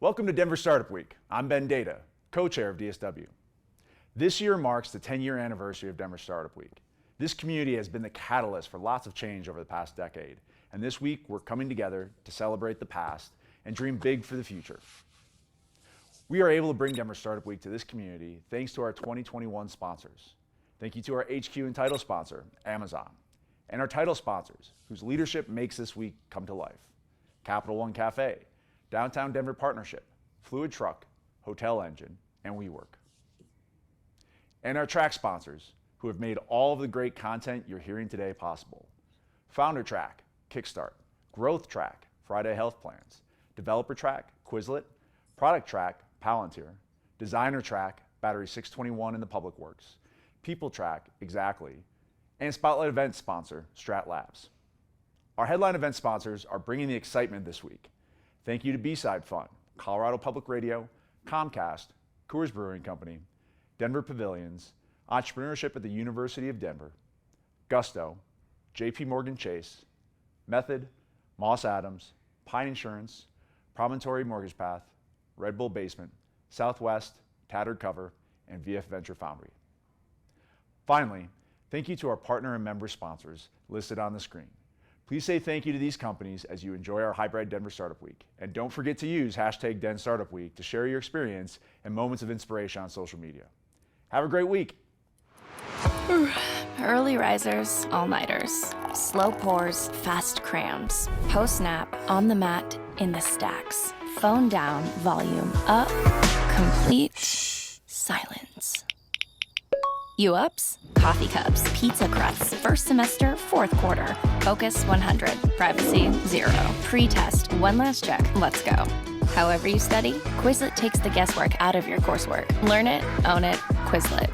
Welcome to Denver Startup Week. I'm Ben Data, co-chair of DSW. This year marks the 10-year anniversary of Denver Startup Week. This community has been the catalyst for lots of change over the past decade, and this week we're coming together to celebrate the past and dream big for the future. We are able to bring Denver Startup Week to this community thanks to our 2021 sponsors. Thank you to our HQ and title sponsor, Amazon, and our title sponsors, whose leadership makes this week come to life. Capital One Cafe, Downtown Denver Partnership, Fluid Truck, Hotel Engine, and WeWork. And our track sponsors, who have made all of the great content you're hearing today possible. Founder Track, Kickstart, Growth Track, Friday Health Plans, Developer Track, Quizlet, Product Track, Palantir, Designer Track, Battery 621 in the Public Works, People Track, Exactly, and Spotlight event sponsor, Strat Labs. Our headline event sponsors are bringing the excitement this week. Thank you to B-Side Fun, Colorado Public Radio, Comcast, Coors Brewing Company, Denver Pavilions, Entrepreneurship at the University of Denver, Gusto, JP Morgan Chase, Method, Moss Adams, Pine Insurance, Promontory Mortgage Path, Red Bull Basement, Southwest, Tattered Cover, and VF Venture Foundry. Finally, thank you to our partner and member sponsors listed on the screen. Please say thank you to these companies as you enjoy our hybrid Denver Startup Week. And don't forget to use hashtag #DenStartupWeek to share your experience and moments of inspiration on social media. Have a great week. Early risers, all-nighters, slow pours, fast crams, post-nap, on the mat, in the stacks, phone down, volume up, complete silence. You ups? Coffee cups, pizza crusts, first semester, fourth quarter. Focus 100, privacy 0. Pre-test, one last check, let's go. However you study, Quizlet takes the guesswork out of your coursework. Learn it, own it, Quizlet.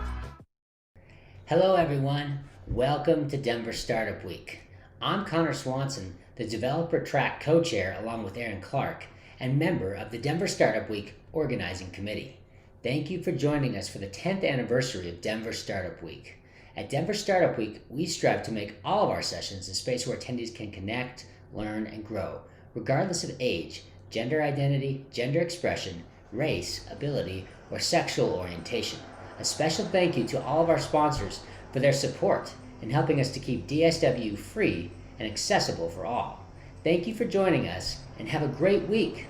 Hello everyone, welcome to Denver Startup Week. I'm Connor Swanson, the Developer Track co-chair along with Aaron Clark, and member of the Denver Startup Week Organizing Committee. Thank you for joining us for the 10th anniversary of Denver Startup Week. At Denver Startup Week, we strive to make all of our sessions a space where attendees can connect, learn, and grow, regardless of age, gender identity, gender expression, race, ability, or sexual orientation. A special thank you to all of our sponsors for their support in helping us to keep DSW free and accessible for all. Thank you for joining us, and have a great week.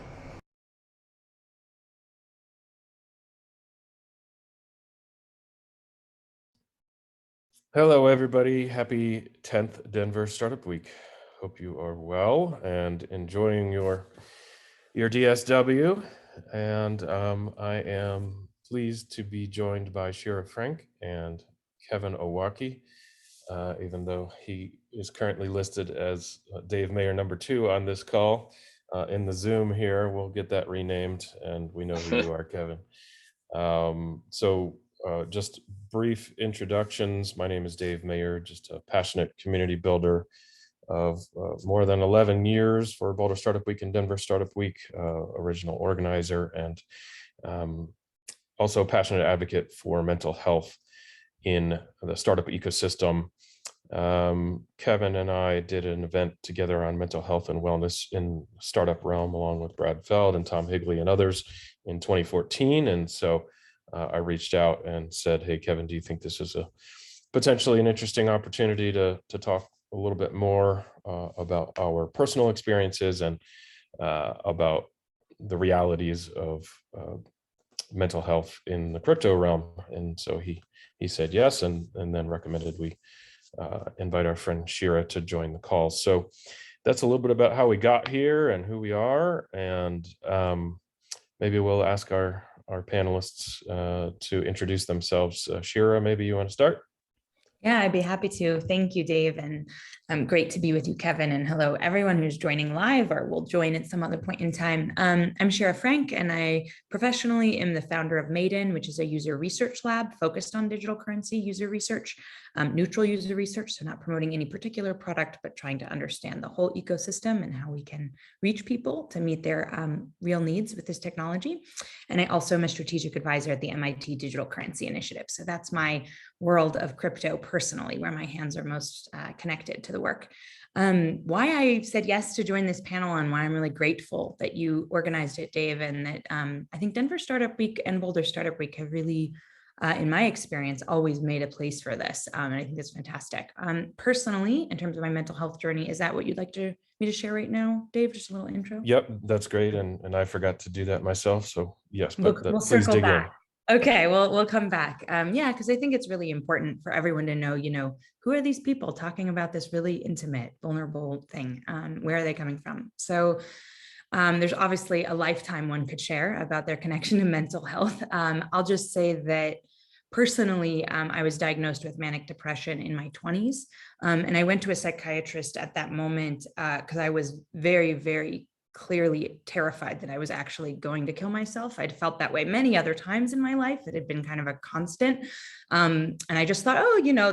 Hello, everybody. Happy 10th Denver Startup Week. Hope you are well and enjoying your DSW. And I am pleased to be joined by Shira Frank and Kevin Owocki, even though he is currently listed as Dave Mayer #2 on this call. In the Zoom here, we'll get that renamed, and we know who you are, Kevin. Just brief introductions. My name is Dave Mayer, just a passionate community builder of more than 11 years for Boulder Startup Week and Denver Startup Week, original organizer, and also a passionate advocate for mental health in the startup ecosystem. Kevin and I did an event together on mental health and wellness in startup realm, along with Brad Feld and Tom Higley and others in 2014. And so I reached out and said, hey, Kevin, do you think this is potentially an interesting opportunity to talk a little bit more about our personal experiences and about the realities of mental health in the crypto realm? And so he said yes, and then recommended we invite our friend Shira to join the call. So that's a little bit about how we got here and who we are, and maybe we'll ask our panelists to introduce themselves. Shira, maybe you want to start? Yeah, I'd be happy to. Thank you, Dave. And great to be with you, Kevin. And hello, everyone who's joining live or will join at some other point in time. I'm Shira Frank, and I professionally am the founder of Maiden, which is a user research lab focused on digital currency user research, neutral user research. So not promoting any particular product, but trying to understand the whole ecosystem and how we can reach people to meet their real needs with this technology. And I also am a strategic advisor at the MIT Digital Currency Initiative. So that's my world of crypto personally, where my hands are most connected to the work. Why I said yes to join this panel and why I'm really grateful that you organized it, Dave, and that I think Denver Startup Week and Boulder Startup Week have really, in my experience, always made a place for this. And I think that's fantastic. Personally, in terms of my mental health journey, is that what you'd like me to share right now, Dave? Just a little intro? Yep, that's great. And I forgot to do that myself. So yes, but We'll please circle dig back. in. Okay, we'll come back. Yeah, because I think it's really important for everyone to know, who are these people talking about this really intimate, vulnerable thing? Where are they coming from? So there's obviously a lifetime one could share about their connection to mental health. I'll just say that personally, I was diagnosed with manic depression in my 20s. And I went to a psychiatrist at that moment because I was very, very clearly terrified that I was actually going to kill myself. I'd felt that way many other times in my life. It had been kind of a constant. And I just thought,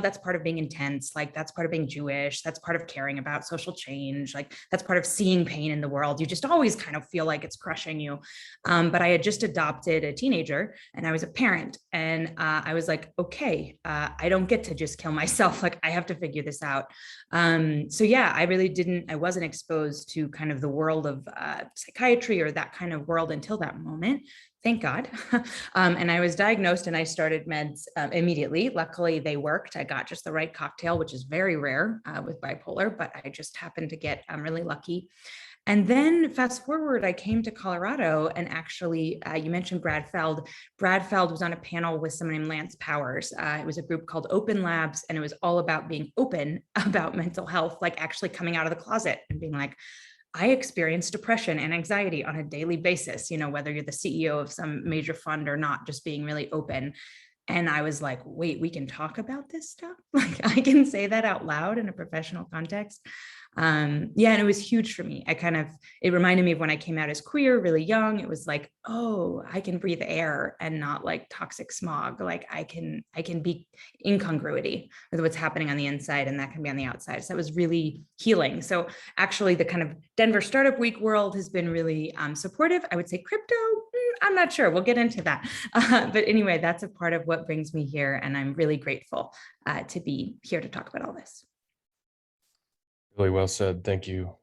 that's part of being intense. Like, that's part of being Jewish. That's part of caring about social change. Like, that's part of seeing pain in the world. You just always kind of feel like it's crushing you. But I had just adopted a teenager and I was a parent. And I was like, okay, I don't get to just kill myself. Like, I have to figure this out. So yeah, I wasn't exposed to kind of the world of psychiatry or that kind of world until that moment. Thank God. And I was diagnosed and I started meds immediately. Luckily, they worked. I got just the right cocktail, which is very rare with bipolar, but I just happened to get really lucky. And then fast forward, I came to Colorado and actually, you mentioned Brad Feld. Brad Feld was on a panel with someone named Lance Powers. It was a group called Open Labs, and it was all about being open about mental health, like actually coming out of the closet and being like, I experience depression and anxiety on a daily basis, whether you're the CEO of some major fund or not, just being really open. And I was like, wait, we can talk about this stuff? Like, I can say that out loud in a professional context. And it was huge for me. It reminded me of when I came out as queer, really young. It was like, oh, I can breathe air and not like toxic smog. Like I can be incongruity with what's happening on the inside, and that can be on the outside. So that was really healing. So actually the kind of Denver Startup Week world has been really supportive. I would say crypto, I'm not sure. We'll get into that. But anyway, that's a part of what brings me here. And I'm really grateful to be here to talk about all this. Really well said. Thank you.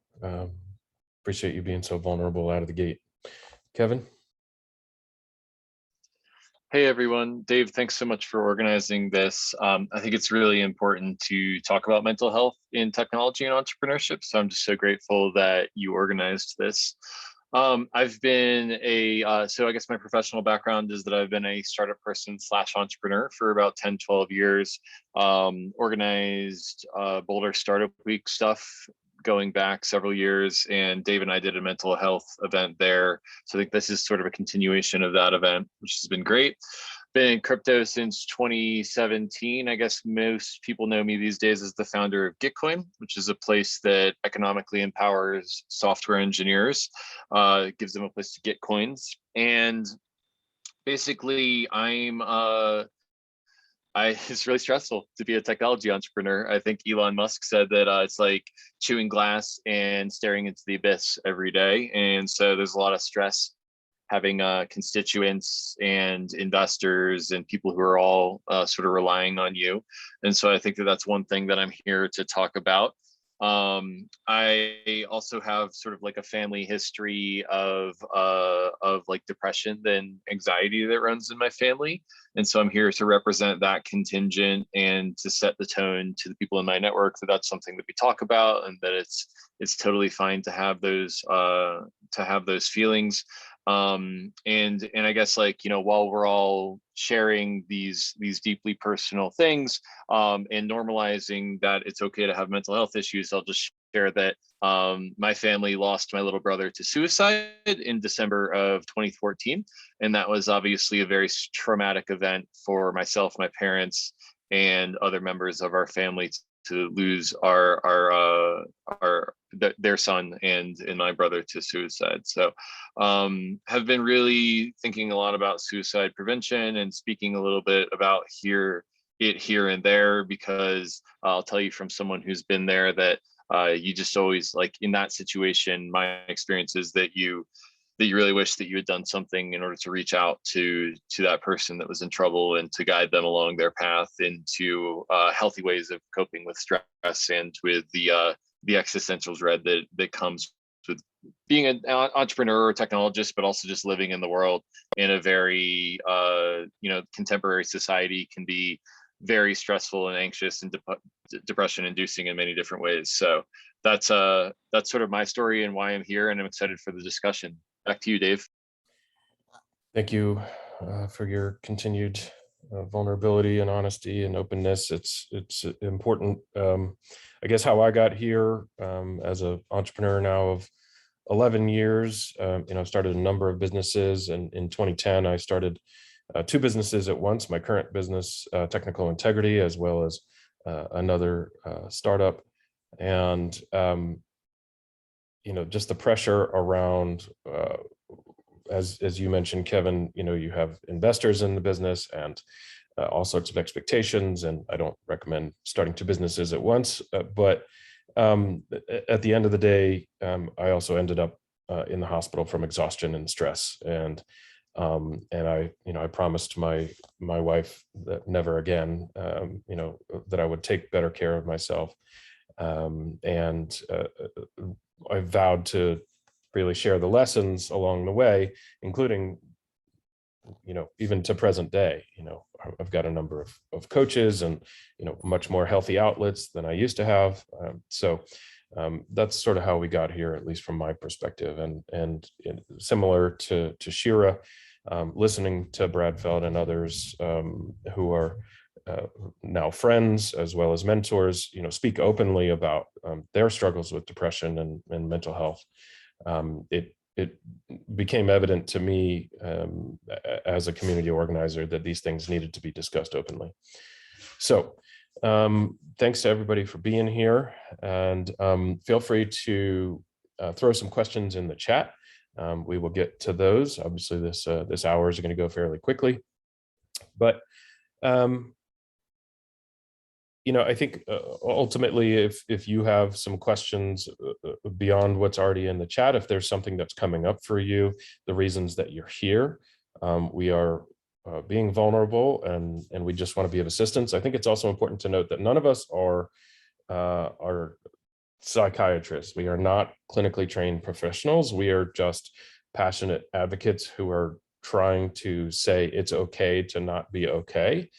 Appreciate you being so vulnerable out of the gate. Kevin? Hey everyone, Dave, thanks so much for organizing this. I think it's really important to talk about mental health in technology and entrepreneurship. So I'm just so grateful that you organized this. I've been so I guess my professional background is that I've been a startup person / entrepreneur for about 10, 12 years, organized Boulder Startup Week stuff going back several years, and Dave and I did a mental health event there. So I think this is sort of a continuation of that event, which has been great. Been in crypto since 2017. I guess most people know me these days as the founder of Gitcoin, which is a place that economically empowers software engineers, gives them a place to get coins. And basically, it's really stressful to be a technology entrepreneur. I think Elon Musk said that it's like chewing glass and staring into the abyss every day. And so there's a lot of stress having constituents and investors and people who are all sort of relying on you. And so I think that that's one thing that I'm here to talk about. I also have sort of like a family history of like depression and anxiety that runs in my family. And so I'm here to represent that contingent and to set the tone to the people in my network that that's something that we talk about, and that it's totally fine to have those feelings. And I guess, like, while we're all sharing these deeply personal things, and normalizing that it's okay to have mental health issues, I'll just share that my family lost my little brother to suicide in December of 2014. And that was obviously a very traumatic event for myself, my parents, and other members of our family to lose their son and my brother to suicide. So have been really thinking a lot about suicide prevention and speaking a little bit about here and there, because I'll tell you from someone who's been there that you just always, like, in that situation, my experience is that you that you really wish that you had done something in order to reach out to that person that was in trouble and to guide them along their path into healthy ways of coping with stress and with the existential dread that comes with being an entrepreneur or technologist, but also just living in the world in a very contemporary society can be very stressful and anxious and depression inducing in many different ways. So that's sort of my story and why I'm here, and I'm excited for the discussion. Back to you, Dave. Thank you for your continued vulnerability and honesty and openness. It's important. I guess how I got here as an entrepreneur now of 11 years, I started a number of businesses, and in 2010 I started 2 businesses at once. My current business, Technical Integrity, as well as another startup, and just the pressure around. As you mentioned, Kevin, you have investors in the business and all sorts of expectations, and I don't recommend starting 2 businesses at once. But at the end of the day, I also ended up in the hospital from exhaustion and stress, and I promised my wife that never again, that I would take better care of myself, and I vowed to really share the lessons along the way, including, even to present day. I've got a number of coaches and, much more healthy outlets than I used to have. So that's sort of how we got here, at least from my perspective. And similar to Shira, listening to Bradfeld and others who are now friends as well as mentors, speak openly about their struggles with depression and mental health. It became evident to me as a community organizer that these things needed to be discussed openly. So thanks to everybody for being here, and feel free to throw some questions in the chat. We will get to those. Obviously, this hour is going to go fairly quickly, but I think ultimately, if you have some questions beyond what's already in the chat, if there's something that's coming up for you, the reasons that you're here, we are being vulnerable, and we just want to be of assistance. I think it's also important to note that none of us are psychiatrists. We are not clinically trained professionals. We are just passionate advocates who are trying to say it's okay to not be okay.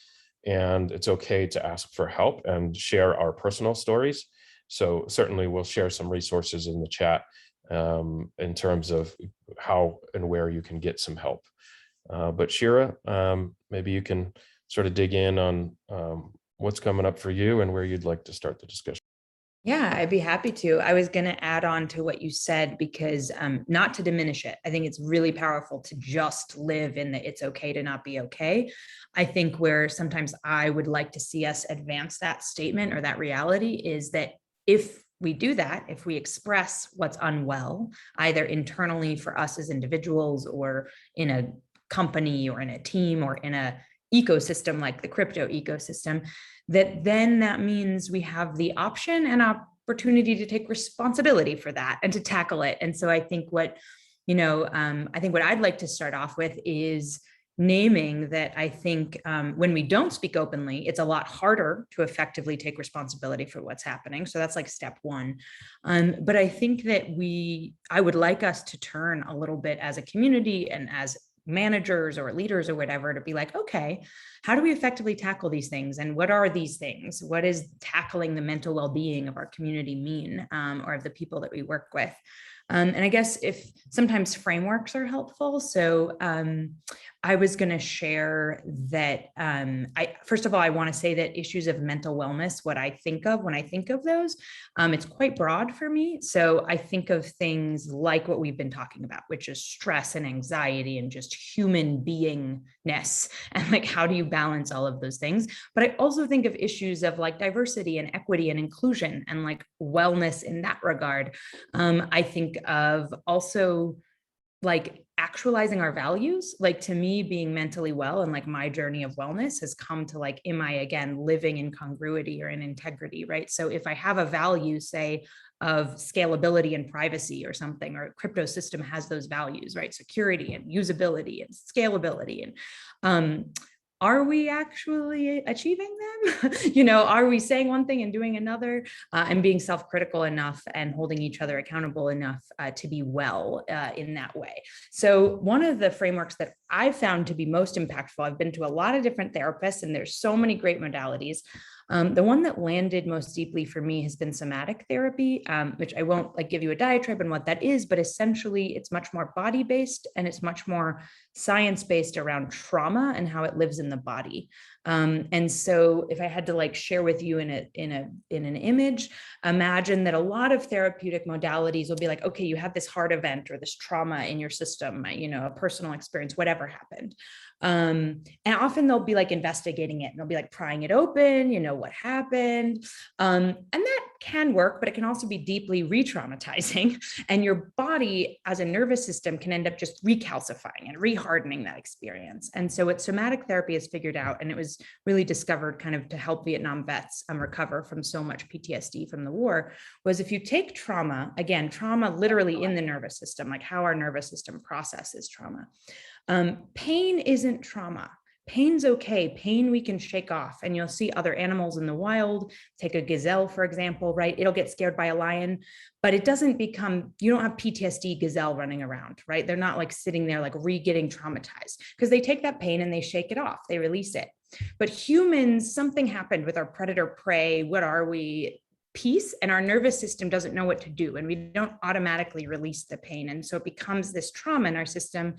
And it's okay to ask for help and share our personal stories. So certainly we'll share some resources in the chat in terms of how and where you can get some help. But Shira, maybe you can sort of dig in on what's coming up for you and where you'd like to start the discussion. Yeah, I'd be happy to. I was going to add on to what you said, because not to diminish it, I think it's really powerful to just live in the it's okay to not be okay. I think where sometimes I would like to see us advance that statement or that reality is that if we do that, if we express what's unwell, either internally for us as individuals or in a company or in a team or in a ecosystem like the crypto ecosystem, that means we have the option and opportunity to take responsibility for that and to tackle it. And so I think what I'd like to start off with is naming that I think when we don't speak openly, it's a lot harder to effectively take responsibility for what's happening. So that's like step one. But I think that I would like us to turn a little bit as a community and as managers or leaders or whatever to be like, okay, how do we effectively tackle these things? And what are these things? What does tackling the mental well-being of our community mean, or of the people that we work with? And I guess if sometimes frameworks are helpful. So I was going to share that first of all, I want to say that issues of mental wellness, what I think of when I think of those, it's quite broad for me. So I think of things like what we've been talking about, which is stress and anxiety and just human beingness. And like, how do you balance all of those things? But I also think of issues of like diversity and equity and inclusion and like wellness in that regard. I think of also like actualizing our values. Like to me, being mentally well and like my journey of wellness has come to like, am I again living in congruity or in integrity, right? So if I have a value, say, of scalability and privacy or something, or a crypto system has those values, right? Security and usability and scalability. And are we actually achieving them? Are we saying one thing and doing another, and being self-critical enough and holding each other accountable enough to be well in that way? So one of the frameworks that I've found to be most impactful, I've been to a lot of different therapists and there's so many great modalities. The one that landed most deeply for me has been somatic therapy, which I won't give you a diatribe on what that is, but essentially it's much more body-based and it's much more science-based around trauma and how it lives in the body. And so if I had to share with you in an image, imagine that a lot of therapeutic modalities will be okay, you have this heart event or this trauma in your system, a personal experience, whatever happened. And often they'll be investigating it and they'll be prying it open, what happened. And that can work, but it can also be deeply re-traumatizing. And your body as a nervous system can end up just recalcifying and rehardening that experience. And so what somatic therapy has figured out, and it was really discovered kind of to help Vietnam vets recover from so much PTSD from the war, was if you take trauma, again, trauma literally in the nervous system, how our nervous system processes trauma. Pain isn't trauma. Pain's okay. Pain we can shake off. And you'll see other animals in the wild, take a gazelle, for example, right? It'll get scared by a lion, but it doesn't become, you don't have PTSD gazelle running around, right? They're not sitting there getting traumatized because they take that pain and they shake it off. They release it. But humans, something happened with our predator prey. What are we? Peace, and our nervous system doesn't know what to do. And we don't automatically release the pain. And so it becomes this trauma in our system,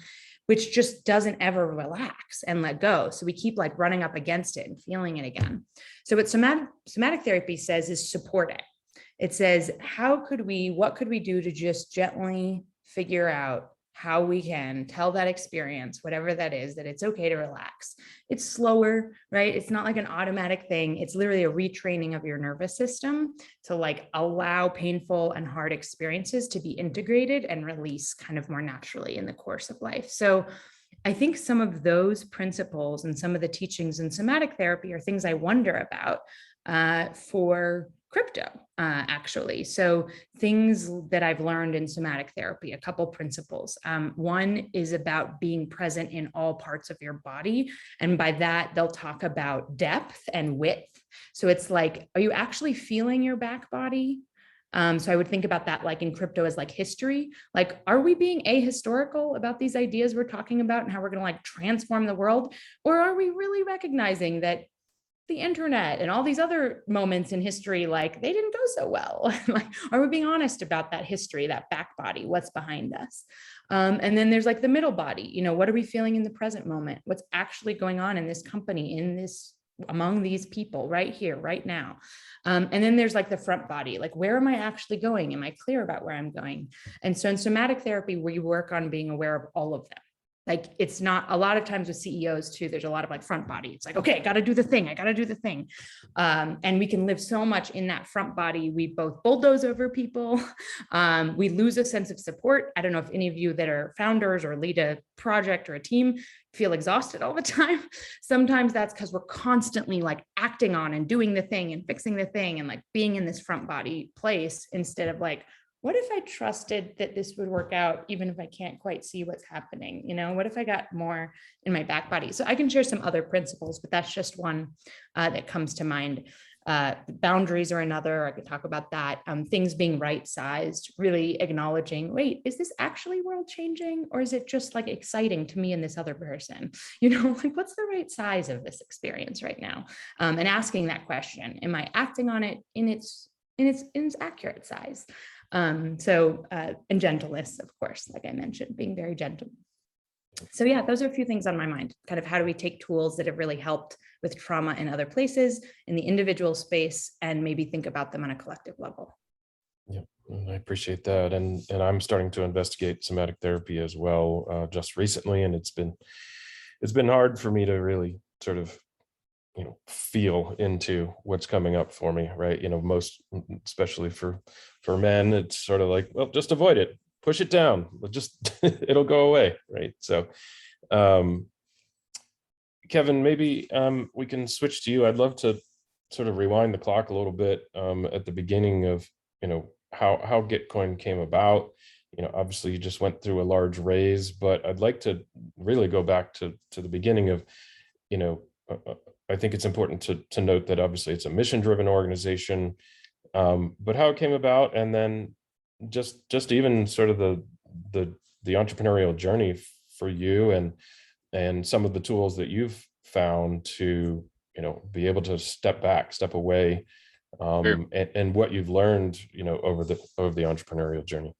which just doesn't ever relax and let go. So we keep running up against it and feeling it again. So what somatic therapy says is support it. It says, what could we do to just gently figure out how we can tell that experience, whatever that is, that it's okay to relax. It's slower, right? It's not an automatic thing. It's literally a retraining of your nervous system to allow painful and hard experiences to be integrated and release kind of more naturally in the course of life. So I think some of those principles and some of the teachings in somatic therapy are things I wonder about for crypto, actually. So things that I've learned in somatic therapy, a couple principles. One is about being present in all parts of your body. And by that, they'll talk about depth and width. So it's are you actually feeling your back body? So I would think about that in crypto as history. Are we being ahistorical about these ideas we're talking about and how we're going to transform the world? Or are we really recognizing that the internet and all these other moments in history, they didn't go so well? Are we being honest about that history, that back body, what's behind us? And then there's the middle body, what are we feeling in the present moment? What's actually going on in this company, among these people right here, right now? And then there's the front body, where am I actually going? Am I clear about where I'm going? And so in somatic therapy, we work on being aware of all of them. It's not, a lot of times with CEOs too, there's a lot of front body. It's okay, I got to do the thing. I got to do the thing. And we can live so much in that front body. We both bulldoze over people. We lose a sense of support. I don't know if any of you that are founders or lead a project or a team feel exhausted all the time. Sometimes that's because we're constantly acting on and doing the thing and fixing the thing and being in this front body place instead of what if I trusted that this would work out, even if I can't quite see what's happening? What if I got more in my back body? So I can share some other principles, but that's just one that comes to mind. Boundaries are another. I could talk about that. Things being right-sized, really acknowledging, wait, is this actually world changing? Or is it just exciting to me and this other person? What's the right size of this experience right now? And asking that question, am I acting on it in its accurate size? And gentleness, of course, like I mentioned, being very gentle. So yeah, those are a few things on my mind. Kind of how do we take tools that have really helped with trauma in other places, in the individual space, and maybe think about them on a collective level. Yeah, I appreciate that. And I'm starting to investigate somatic therapy as well, just recently. And it's been hard for me to really sort of feel into what's coming up for me, right? Most, especially for men, it's sort of well, just avoid it, push it down, just it'll go away, right? So Kevin, maybe we can switch to you. I'd love to sort of rewind the clock a little bit at the beginning of how Gitcoin came about. Obviously you just went through a large raise, but I'd like to really go back to the beginning of, I think it's important to note that obviously it's a mission-driven organization, but how it came about, and then just even sort of the entrepreneurial journey for you, and some of the tools that you've found to be able to step back, step away, Sure. and what you've learned over the entrepreneurial journey.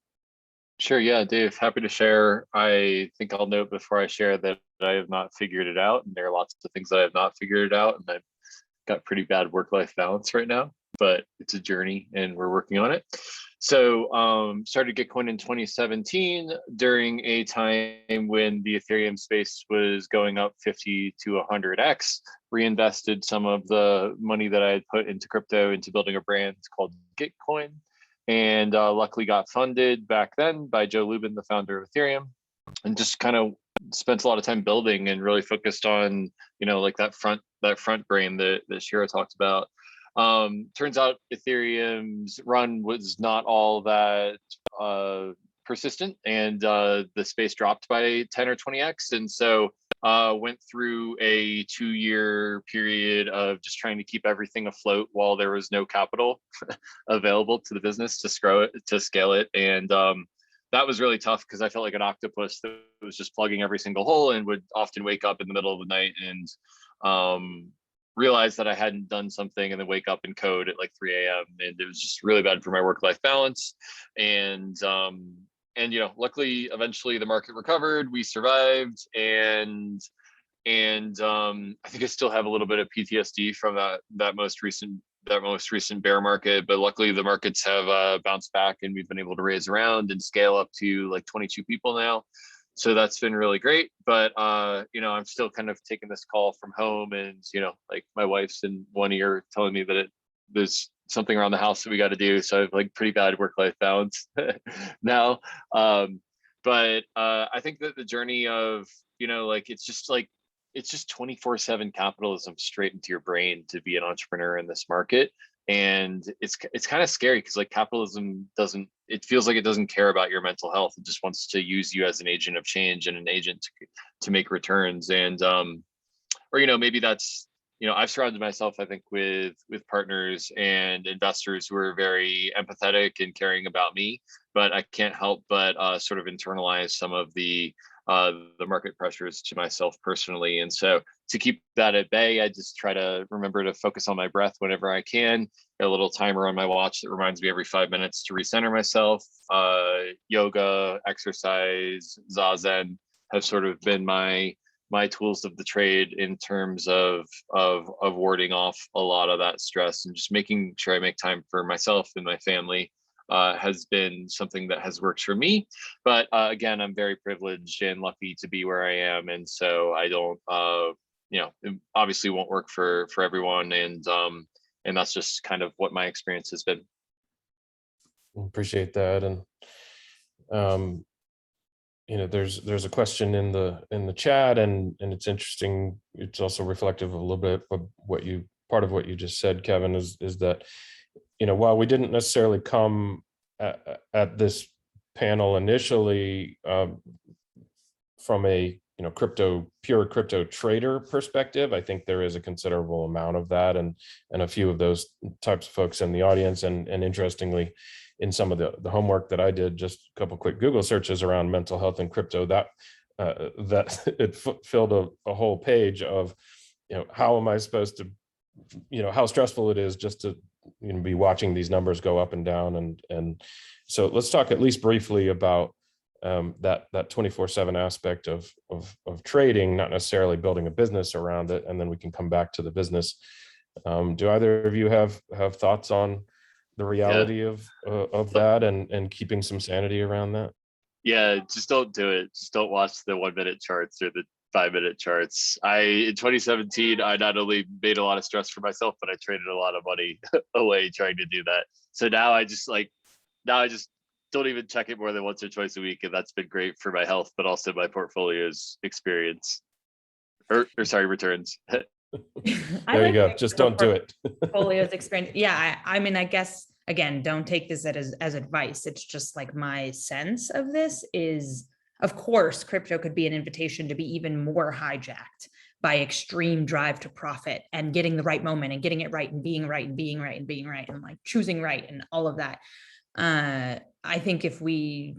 Sure. Yeah, Dave, happy to share. I think I'll note before I share that I have not figured it out. And there are lots of things that I have not figured it out. And I've got pretty bad work-life balance right now, but it's a journey and we're working on it. So started Gitcoin in 2017 during a time when the Ethereum space was going up 50 to 100x. Reinvested some of the money that I had put into crypto into building a brand called Gitcoin. And luckily got funded back then by Joe Lubin, the founder of Ethereum, and just kind of spent a lot of time building and really focused on, like that front brain that Shira talked about. Turns out Ethereum's run was not all that persistent, and the space dropped by 10 or 20x. And so went through a 2-year period of just trying to keep everything afloat while there was no capital available to the business to scale it. And that was really tough because I felt like an octopus that was just plugging every single hole, and would often wake up in the middle of the night and realize that I hadn't done something, and then wake up and code at like 3 a.m. And it was just really bad for my work-life balance. And luckily, eventually the market recovered. We survived, and I think I still have a little bit of PTSD from that most recent bear market. But luckily, the markets have bounced back, and we've been able to raise around and scale up to like 22 people now. So that's been really great. But I'm still kind of taking this call from home, and like my wife's in one ear telling me that there's something around the house that we got to do. So I have like pretty bad work-life balance now. But I think that the journey of, it's just 24/7 capitalism straight into your brain to be an entrepreneur in this market. And it's kind of scary because like capitalism it feels like it doesn't care about your mental health. It just wants to use you as an agent of change and an agent to make returns. And maybe that's, I've surrounded myself, I think, with partners and investors who are very empathetic and caring about me, but I can't help but sort of internalize some of the market pressures to myself personally. And so to keep that at bay, I just try to remember to focus on my breath whenever I can. Got a little timer on my watch that reminds me every 5 minutes to recenter myself. Yoga, exercise, Zazen have sort of been my tools of the trade in terms of warding off a lot of that stress, and just making sure I make time for myself and my family has been something that has worked for me. But again, I'm very privileged and lucky to be where I am, and so I don't it obviously won't work for everyone, and that's just kind of what my experience has been. Appreciate that. And there's a question in the chat, and it's interesting. It's also reflective of a little bit of part of what you just said, Kevin, is that while we didn't necessarily come at this panel initially from a pure crypto trader perspective, I think there is a considerable amount of that, and a few of those types of folks in the audience. And interestingly, in some of the homework that I did, just a couple quick Google searches around mental health and crypto, that it filled a whole page of how am I supposed to how stressful it is just to be watching these numbers go up and down. And so let's talk at least briefly about that 24/7 aspect of trading, not necessarily building a business around it, and then we can come back to the business. Do either of you have thoughts on the reality of that and keeping some sanity around that? Yeah, just don't do it. Just don't watch the 1-minute charts or the 5-minute charts. In 2017, I not only made a lot of stress for myself, but I traded a lot of money away trying to do that. So now I just don't even check it more than once or twice a week, and that's been great for my health, but also my portfolio's experience returns. There you go. Just don't do it. Portfolio's experience. Yeah, I mean, I guess again, don't take this as advice. It's just like my sense of this is, of course, crypto could be an invitation to be even more hijacked by extreme drive to profit and getting the right moment and getting it right and being right and being right and being right and like choosing right and all of that. I think if we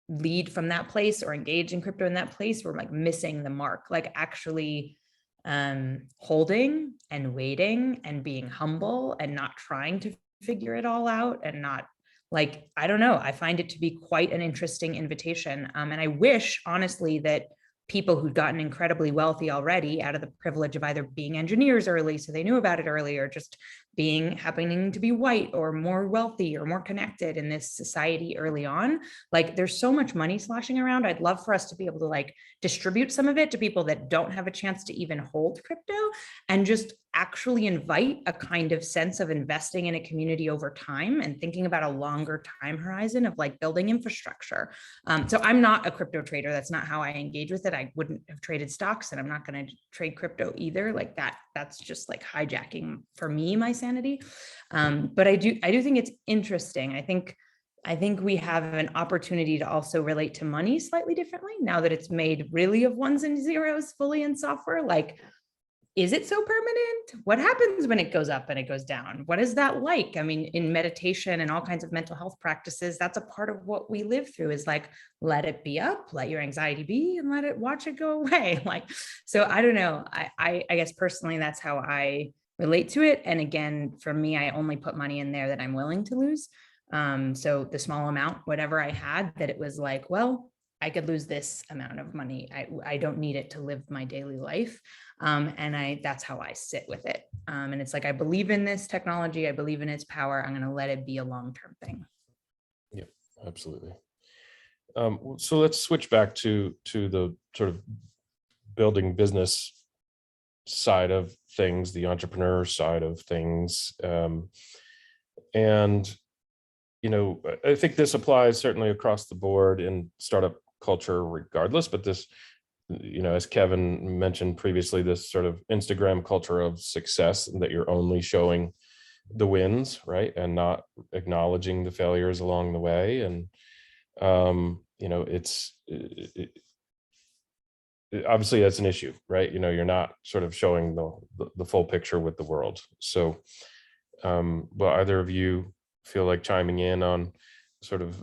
lead from that place or engage in crypto in that place, we're like missing the mark, like actually holding and waiting and being humble and not trying to figure it all out and not like, I don't know, I find it to be quite an interesting invitation. And I wish honestly that people who'd gotten incredibly wealthy already out of the privilege of either being engineers early, so they knew about it early, or just happening to be white or more wealthy or more connected in this society early on. Like there's so much money sloshing around. I'd love for us to be able to like distribute some of it to people that don't have a chance to even hold crypto, and just actually invite a kind of sense of investing in a community over time and thinking about a longer time horizon of like building infrastructure. So I'm not a crypto trader. That's not how I engage with it. I wouldn't have traded stocks, and I'm not going to trade crypto either. Like that's just like hijacking for me, my sanity. But I do think it's interesting. I think we have an opportunity to also relate to money slightly differently now that it's made really of ones and zeros fully in software. Like, is it so permanent? What happens when it goes up and it goes down? What is that like? I mean, in meditation and all kinds of mental health practices, that's a part of what we live through, is like, let it be up, let your anxiety be, and watch it go away. Like, so I don't know. I guess personally, that's how I relate to it. And again, for me, I only put money in there that I'm willing to lose. So the small amount, whatever I had, that it was like, well, I could lose this amount of money. I don't need it to live my daily life. And that's how I sit with it. And it's like, I believe in this technology. I believe in its power. I'm going to let it be a long-term thing. Yeah, absolutely. So let's switch back to the sort of building business side of things, the entrepreneur side of things. And, you know, I think this applies certainly across the board in startup culture regardless, but this, you know, as Kevin mentioned previously, this sort of Instagram culture of success, that you're only showing the wins, right, and not acknowledging the failures along the way. And you know, obviously that's an issue, right? You know, you're not sort of showing the full picture with the world. So will either of you feel like chiming in on sort of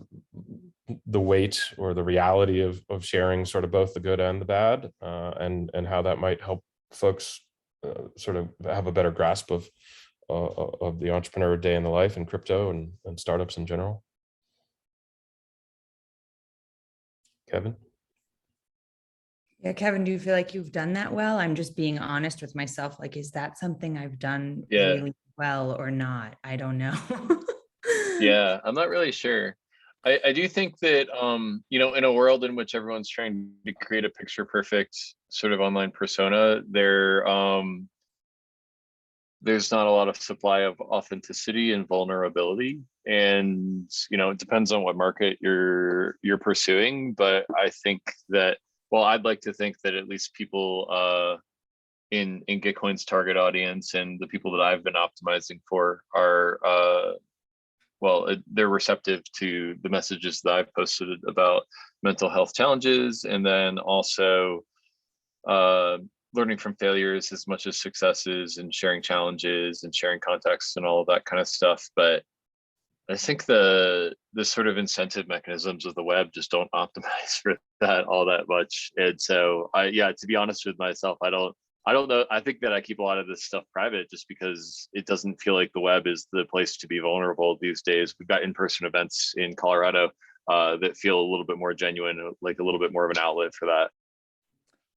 the weight or the reality of sharing sort of both the good and the bad, and how that might help folks sort of have a better grasp of the entrepreneur day in the life and crypto and startups in general? Kevin? Yeah, Kevin, do you feel like you've done that well? I'm just being honest with myself. Like, is that something I've done really well or not? I don't know. Yeah, I'm not really sure. I do think that, you know, in a world in which everyone's trying to create a picture perfect sort of online persona, there's not a lot of supply of authenticity and vulnerability. And, you know, it depends on what market you're pursuing. But I think that, well, I'd like to think that at least people in Gitcoin's target audience and the people that I've been optimizing for are they're receptive to the messages that I've posted about mental health challenges, and then also learning from failures as much as successes, and sharing challenges and sharing context and all of that kind of stuff. But I think the sort of incentive mechanisms of the web just don't optimize for that all that much. And so to be honest with myself, I don't know. I think that I keep a lot of this stuff private just because it doesn't feel like the web is the place to be vulnerable these days. We've got in-person events in Colorado that feel a little bit more genuine, like a little bit more of an outlet for that.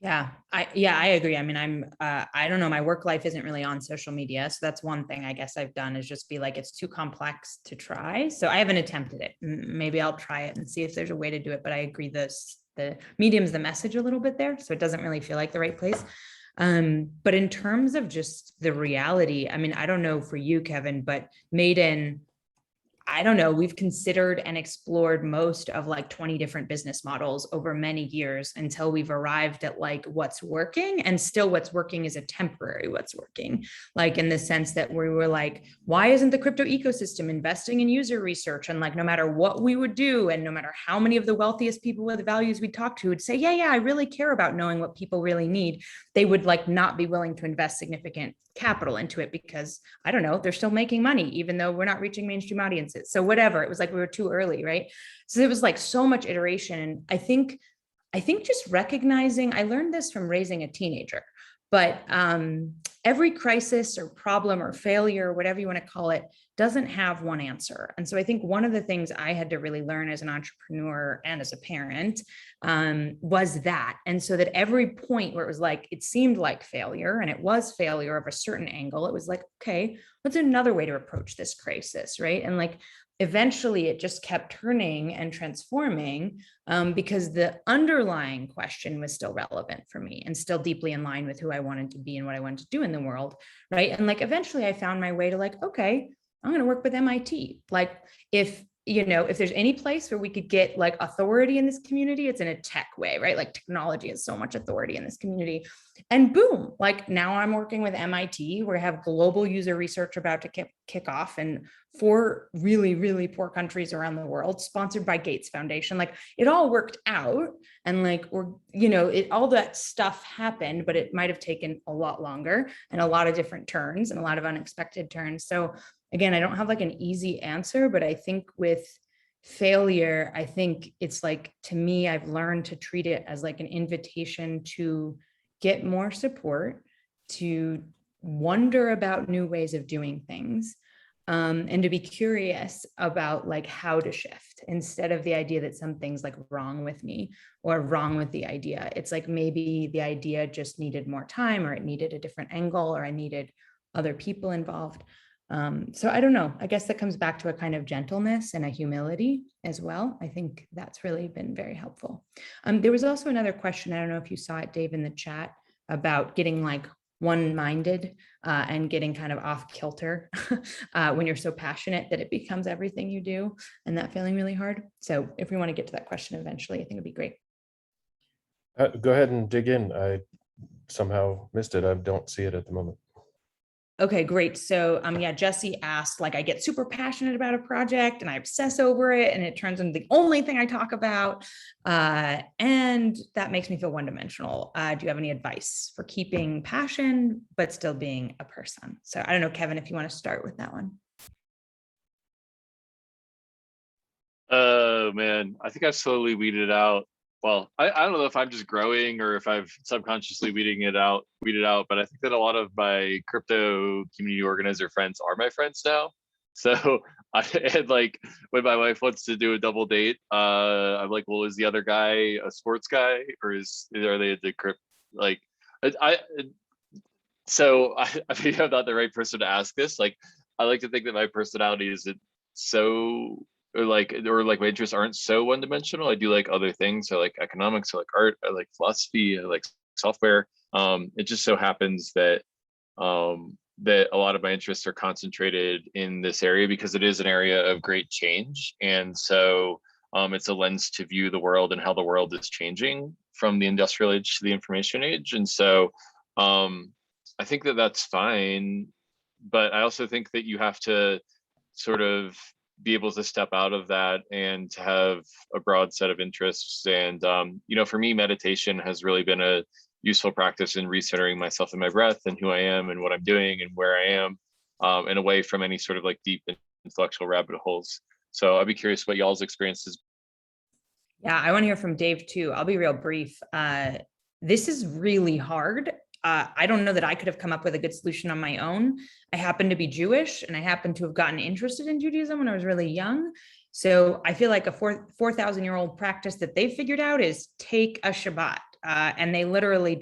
Yeah, I agree. I mean, I don't know, my work life isn't really on social media. So that's one thing I guess I've done, is just be like, it's too complex to try. So I haven't attempted it. Maybe I'll try it and see if there's a way to do it. But I agree, the medium's the message a little bit there. So it doesn't really feel like the right place. But in terms of just the reality, I mean, I don't know for you, Kevin, but Maiden, I don't know, we've considered and explored most of like 20 different business models over many years until we've arrived at like what's working, and still what's working is a temporary what's working, like in the sense that we were like, why isn't the crypto ecosystem investing in user research? And like, no matter what we would do, and no matter how many of the wealthiest people with values we talk to would say, yeah, I really care about knowing what people really need, they would like not be willing to invest significant capital into it because, I don't know, they're still making money, even though we're not reaching mainstream audiences. So whatever, it was like we were too early, right? So it was like so much iteration. And I think just recognizing, I learned this from raising a teenager, but every crisis or problem or failure, whatever you want to call it, doesn't have one answer. And so I think one of the things I had to really learn as an entrepreneur and as a parent was that. And so that every point where it was like, it seemed like failure, and it was failure of a certain angle, it was like, okay, what's another way to approach this crisis, right? And like, eventually it just kept turning and transforming because the underlying question was still relevant for me and still deeply in line with who I wanted to be and what I wanted to do in the world, right? And like, eventually I found my way to like, okay, I'm going to work with MIT. Like, if there's any place where we could get like authority in this community, it's in a tech way, right? Like, technology has so much authority in this community. And boom, like now I'm working with MIT. We have global user research about to kick off in 4 really, really poor countries around the world, sponsored by Gates Foundation. Like, it all worked out, and like, all that stuff happened, but it might've taken a lot longer and a lot of different turns and a lot of unexpected turns. So again, I don't have like an easy answer, but I think with failure, I think it's like, to me, I've learned to treat it as like an invitation to get more support, to wonder about new ways of doing things, and to be curious about like how to shift, instead of the idea that something's like wrong with me or wrong with the idea. It's like, maybe the idea just needed more time, or it needed a different angle, or I needed other people involved. So I don't know, I guess that comes back to a kind of gentleness and a humility as well. I think that's really been very helpful. There was also another question, I don't know if you saw it, Dave, in the chat, about getting like one-minded and getting kind of off kilter when you're so passionate that it becomes everything you do, and that feeling really hard. So if we want to get to that question eventually, I think it'd be great. Go ahead and dig in. I somehow missed it. I don't see it at the moment. Okay, great. So yeah, Jesse asked, like, I get super passionate about a project and I obsess over it, and it turns into the only thing I talk about. And that makes me feel one-dimensional. Do you have any advice for keeping passion, but still being a person? So I don't know, Kevin, if you want to start with that one. Oh man, I think I've slowly weeded out. Well, I don't know if I'm just growing or if I've subconsciously weeded it out, but I think that a lot of my crypto community organizer friends are my friends now. So I had like, when my wife wants to do a double date, I'm like, well, is the other guy a sports guy, or are they into crypto? Like, so I think I'm not the right person to ask this. Like, I like to think that my personality isn't so, or like my interests aren't so one-dimensional. I do like other things. I like economics, I like art, I like philosophy, I like software. It just so happens that that a lot of my interests are concentrated in this area because it is an area of great change. And so it's a lens to view the world and how the world is changing from the industrial age to the information age. And so I think that that's fine, but I also think that you have to sort of be able to step out of that and to have a broad set of interests. And, for me, meditation has really been a useful practice in recentering myself in my breath and who I am and what I'm doing and where I am, and away from any sort of like deep intellectual rabbit holes. So I'd be curious what y'all's experiences. Yeah, I want to hear from Dave too. I'll be real brief. This is really hard. I don't know that I could have come up with a good solution on my own. I happen to be Jewish, and I happen to have gotten interested in Judaism when I was really young. So I feel like a 4,000-year-old practice that they figured out is take a Shabbat. And they literally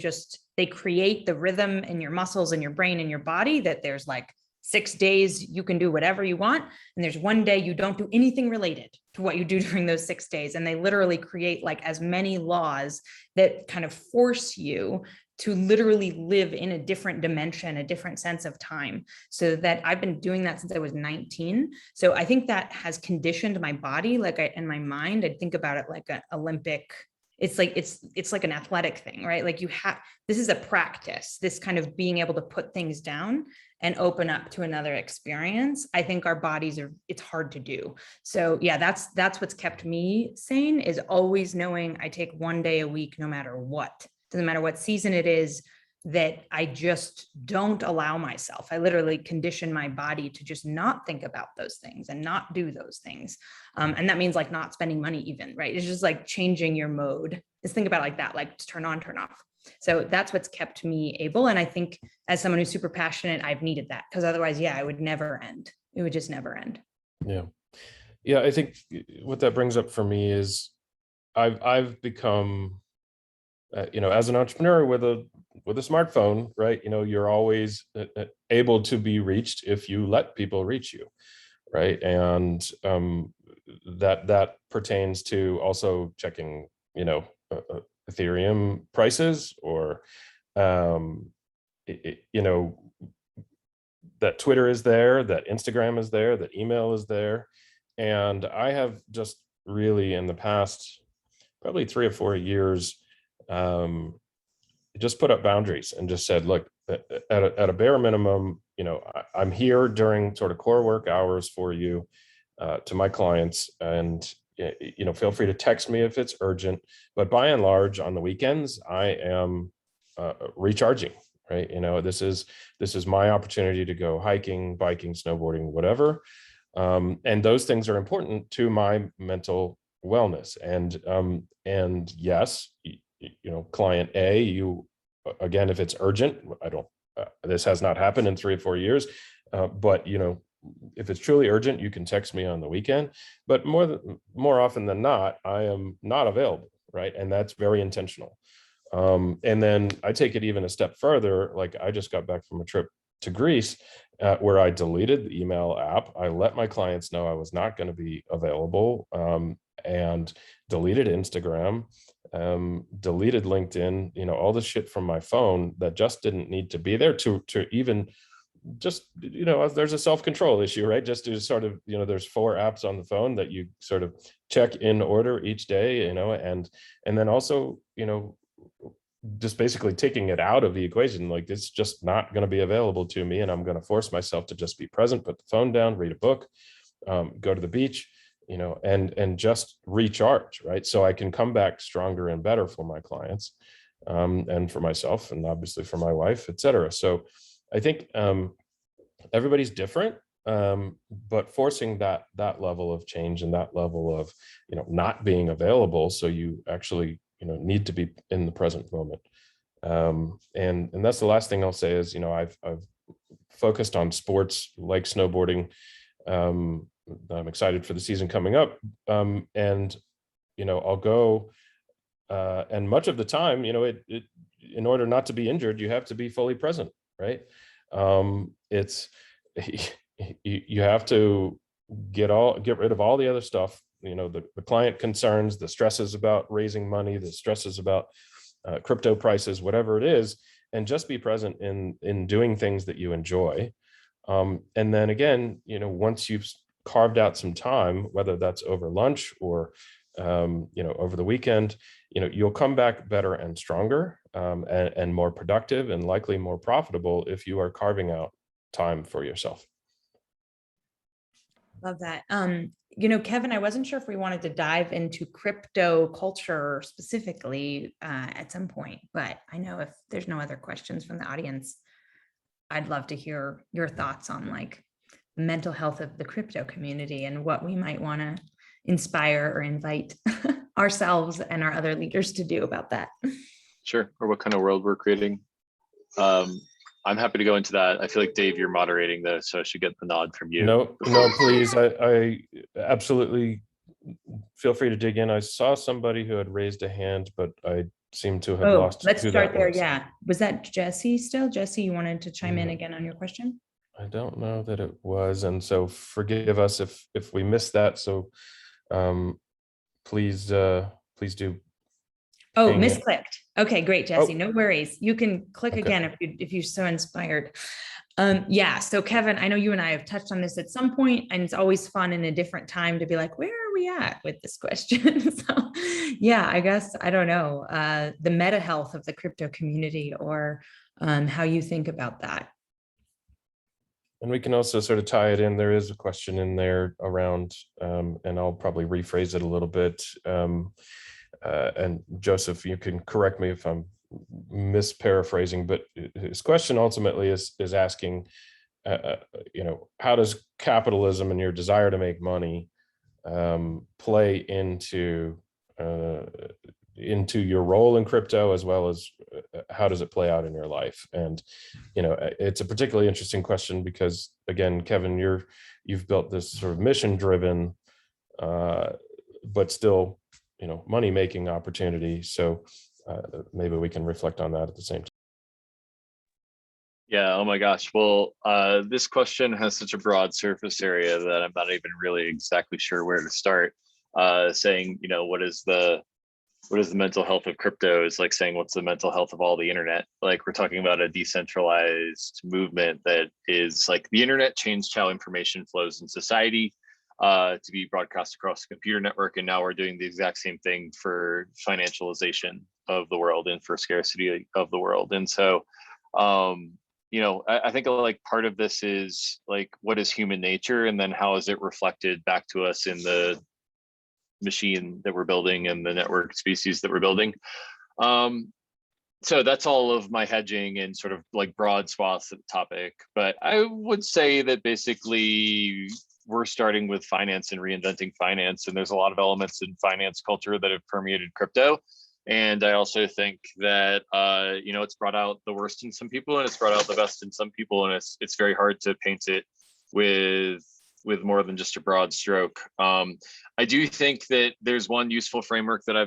they create the rhythm in your muscles and your brain and your body that there's like 6 days you can do whatever you want, and there's 1 day you don't do anything related to what you do during those 6 days. And they literally create like as many laws that kind of force you to literally live in a different dimension, a different sense of time. So that I've been doing that since I was 19. So I think that has conditioned my body, in my mind. I think about it like an Olympic, it's like an athletic thing, right? Like this is a practice, this kind of being able to put things down and open up to another experience. I think our bodies it's hard to do. So yeah, that's what's kept me sane, is always knowing I take one day a week, no matter what. Doesn't matter what season it is, that I just don't allow myself. I literally condition my body to just not think about those things and not do those things. And that means like not spending money even, right? It's just like changing your mode. Just think about it like that, like turn on, turn off. So that's what's kept me able. And I think as someone who's super passionate, I've needed that, because otherwise, yeah, it would never end. It would just never end. Yeah. Yeah. I think what that brings up for me is I've become, as an entrepreneur with a smartphone, right? You're always able to be reached if you let people reach you, right? And that pertains to also checking, Ethereum prices, or that Twitter is there, that Instagram is there, that email is there. And I have just really, in the past probably 3 or 4 years, just put up boundaries and just said, look, at a bare minimum, I'm here during sort of core work hours for you, to my clients, and feel free to text me if it's urgent, but by and large on the weekends I am recharging, right? This is my opportunity to go hiking, biking, snowboarding, whatever, and those things are important to my mental wellness. And yes, client A, you, again, if it's urgent, I don't, this has not happened in 3 or 4 years, but if it's truly urgent, you can text me on the weekend. But more often than not, I am not available, right? And that's very intentional. And then I take it even a step further. Like, I just got back from a trip to Greece, where I deleted the email app. I let my clients know I was not going to be available, and deleted Instagram, deleted LinkedIn, all the shit from my phone that just didn't need to be there, to even just, there's a self-control issue, right? Just to sort of, there's 4 apps on the phone that you sort of check in order each day, and then also, just basically taking it out of the equation. Like, it's just not going to be available to me, and I'm going to force myself to just be present, put the phone down, read a book, go to the beach, and just recharge, right? So I can come back stronger and better for my clients, and for myself, and obviously for my wife, et cetera. So I think everybody's different, but forcing that level of change and that level of, not being available, so you actually, need to be in the present moment. And that's the last thing I'll say is, I've focused on sports like snowboarding. I'm excited for the season coming up, and I'll go, and much of the time, it in order not to be injured, you have to be fully present, right? It's you have to get rid of all the other stuff, the client concerns, the stresses about raising money, the stresses about crypto prices, whatever it is, and just be present in doing things that you enjoy. And then again, once you've carved out some time, whether that's over lunch or over the weekend, you'll come back better and stronger, and more productive, and likely more profitable if you are carving out time for yourself. Love that. Kevin, I wasn't sure if we wanted to dive into crypto culture specifically at some point, but I know if there's no other questions from the audience, I'd love to hear your thoughts on like the mental health of the crypto community and what we might want to inspire or invite ourselves and our other leaders to do about that. Sure. Or what kind of world we're creating. I'm happy to go into that. I feel like, Dave, you're moderating this, so I should get the nod from you. No, please. I absolutely feel free to dig in. I saw somebody who had raised a hand, but I seem to have lost. Let's start there. Yeah. Was that Jesse still? Jesse, you wanted to chime in again on your question? I don't know that it was. And so forgive us if we missed that. So please do. Oh, misclicked. Okay, great, Jesse. Oh. No worries. You can click Okay. again if you're so inspired. Yeah. So Kevin, I know you and I have touched on this at some point, and it's always fun in a different time to be like, where are we at with this question? So yeah, I guess, I don't know, the meta health of the crypto community, or how you think about that. And we can also sort of tie it in. There is a question in there around, and I'll probably rephrase it a little bit. And Joseph, you can correct me if I'm misparaphrasing, but his question ultimately is asking, how does capitalism and your desire to make money play into your role in crypto, as well as how does it play out in your life? And it's a particularly interesting question because, again, Kevin, you've built this sort of mission driven but still money making opportunity. So maybe we can reflect on that at the same time. Yeah, oh my gosh. Well, this question has such a broad surface area that I'm not even really exactly sure where to start. Saying, what is the mental health of crypto is like saying what's the mental health of all the internet. Like, we're talking about a decentralized movement that is like the internet changed how information flows in society to be broadcast across the computer network, and now we're doing the exact same thing for financialization of the world and for scarcity of the world. And so I think like part of this is like, what is human nature, and then how is it reflected back to us in the machine that we're building and the network species that we're building. So that's all of my hedging and sort of like broad swaths of the topic. But I would say that basically we're starting with finance and reinventing finance, and there's a lot of elements in finance culture that have permeated crypto. And I also think that it's brought out the worst in some people, and it's brought out the best in some people, and it's very hard to paint it with more than just a broad stroke. I do think that there's one useful framework that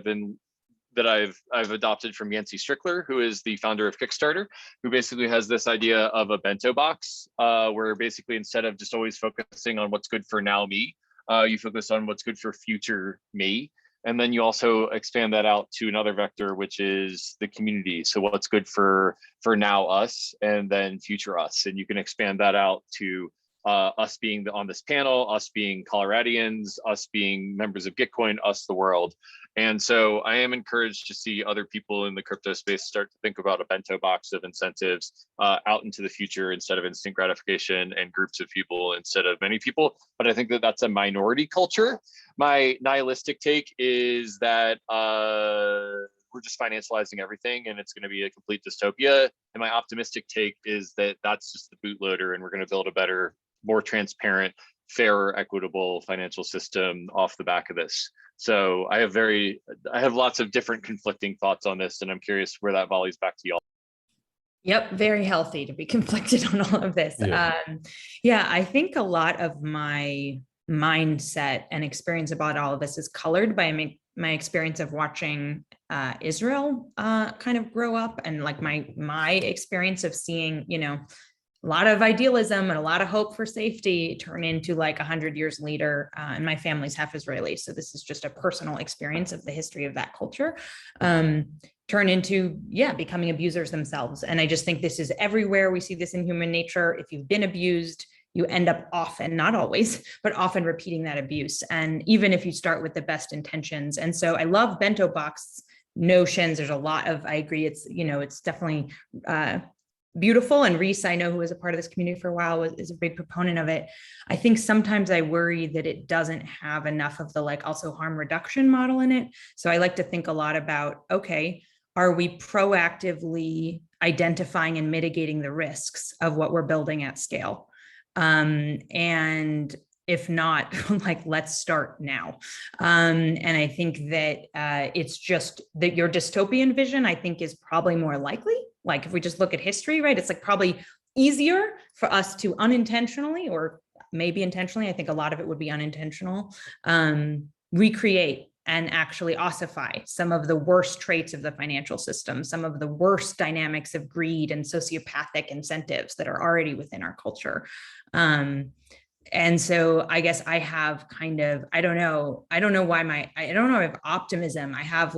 I've adopted from Yancey Strickler, who is the founder of Kickstarter, who basically has this idea of a bento box, where basically instead of just always focusing on what's good for now me, you focus on what's good for future me. And then you also expand that out to another vector, which is the community. So what's good for now us, and then future us. And you can expand that out to us being on this panel, us being Coloradians, us being members of Gitcoin, us the world. And so I am encouraged to see other people in the crypto space start to think about a bento box of incentives out into the future, instead of instant gratification and groups of people instead of many people. But I think that that's a minority culture. My nihilistic take is that we're just financializing everything and it's going to be a complete dystopia. And my optimistic take is that that's just the bootloader, and we're going to build a better, more transparent, fairer, equitable financial system off the back of this. So I have lots of different conflicting thoughts on this, and I'm curious where that volleys back to y'all. Yep, very healthy to be conflicted on all of this. Yeah, I think a lot of my mindset and experience about all of this is colored by my experience of watching Israel kind of grow up, and like my experience of seeing, a lot of idealism and a lot of hope for safety turn into like 100 years later. And my family's half Israeli, so this is just a personal experience of the history of that culture. Turn into, becoming abusers themselves. And I just think this is everywhere. We see this in human nature. If you've been abused, you end up often, not always, but often repeating that abuse. And even if you start with the best intentions. And so I love bento box notions. There's a lot of, I agree. It's definitely beautiful. And Reese, I know, who was a part of this community for a while, is a big proponent of it. I think sometimes I worry that it doesn't have enough of the also harm reduction model in it. So I like to think a lot about, okay, are we proactively identifying and mitigating the risks of what we're building at scale? And if not, let's start now. And I think that it's just that your dystopian vision, I think, is probably more likely. Like, if we just look at history, right? It's probably easier for us to unintentionally, or maybe intentionally, I think a lot of it would be unintentional, recreate and actually ossify some of the worst traits of the financial system, some of the worst dynamics of greed and sociopathic incentives that are already within our culture. And so I guess I have kind of, I don't know why I don't know if optimism, I have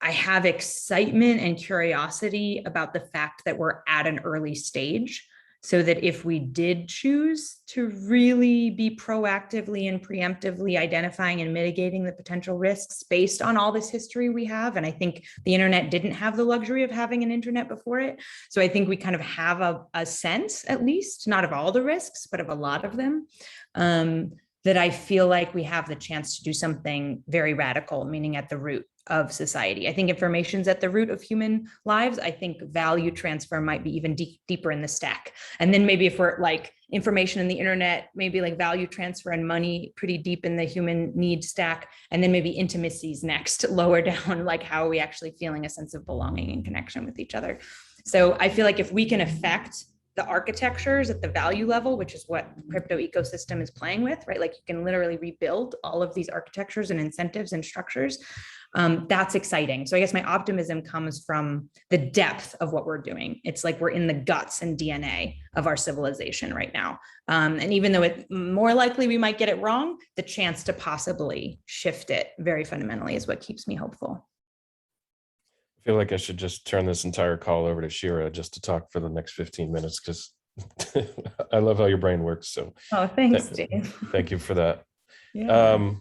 I have excitement and curiosity about the fact that we're at an early stage, so that if we did choose to really be proactively and preemptively identifying and mitigating the potential risks based on all this history we have, and I think the internet didn't have the luxury of having an internet before it. So I think we kind of have a sense, at least, not of all the risks, but of a lot of them. That I feel like we have the chance to do something very radical, meaning at the root of society. I think information's at the root of human lives. I think value transfer might be even deeper in the stack. And then maybe if we're like information in the internet, maybe like value transfer and money pretty deep in the human need stack. And then maybe intimacies next, lower down, like how are we actually feeling a sense of belonging and connection with each other. So I feel like if we can affect the architectures at the value level, which is what crypto ecosystem is playing with, right? Like you can literally rebuild all of these architectures and incentives and structures. That's exciting. So I guess my optimism comes from the depth of what we're doing. It's like we're in the guts and DNA of our civilization right now. And even though it more likely we might get it wrong, the chance to possibly shift it very fundamentally is what keeps me hopeful. I feel like I should just turn this entire call over to Shira just to talk for the next 15 minutes because I love how your brain works. So thanks, Dave. Thank you for that. Yeah.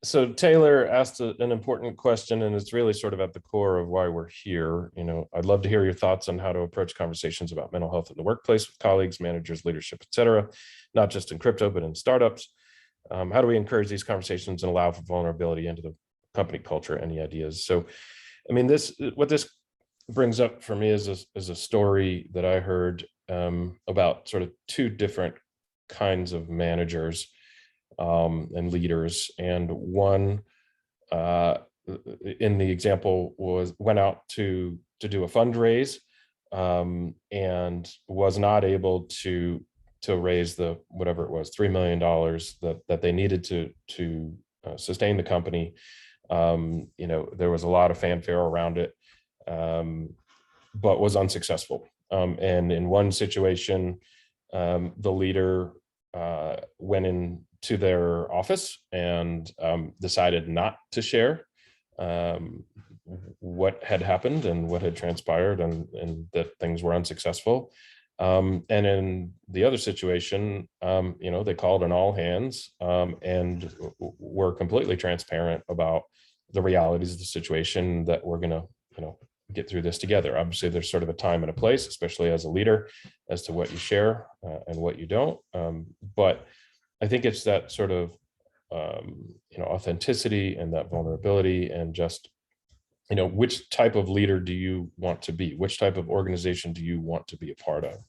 So Taylor asked an important question, and it's really sort of at the core of why we're here. I'd love to hear your thoughts on how to approach conversations about mental health in the workplace with colleagues, managers, leadership, et cetera, not just in crypto, but in startups. How do we encourage these conversations and allow for vulnerability into the company culture? Any ideas? So, what this brings up for me is a story that I heard about sort of two different kinds of managers and leaders. And one in the example went out to do a fundraise and was not able to raise the whatever it was $3 million that they needed to sustain the company. There was a lot of fanfare around it, but was unsuccessful. And in one situation, the leader went into their office and decided not to share what had happened and what had transpired, and that things were unsuccessful. And in the other situation, they called an all hands and were completely transparent about the realities of the situation, that we're going to, get through this together. Obviously, there's sort of a time and a place, especially as a leader, as to what you share and what you don't. But I think it's that sort of, authenticity and that vulnerability, and just, which type of leader do you want to be? Which type of organization do you want to be a part of?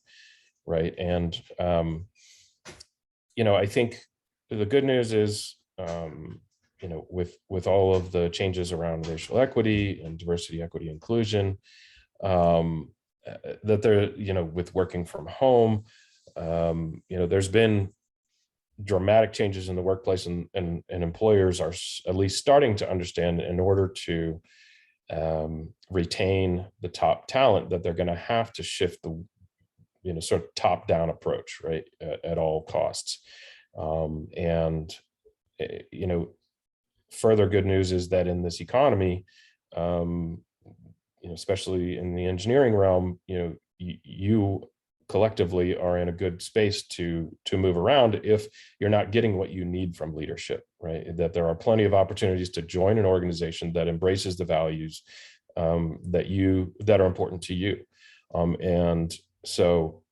Right. And, I think the good news is, with all of the changes around racial equity and diversity, equity, inclusion, that there, with working from home, there's been dramatic changes in the workplace, and employers are at least starting to understand, in order to retain the top talent, that they're going to have to shift the, sort of top-down approach, right, at all costs. And further good news is that in this economy, especially in the engineering realm, you collectively are in a good space to move around if you're not getting what you need from leadership, right? That there are plenty of opportunities to join an organization that embraces the values that are important to you. And so,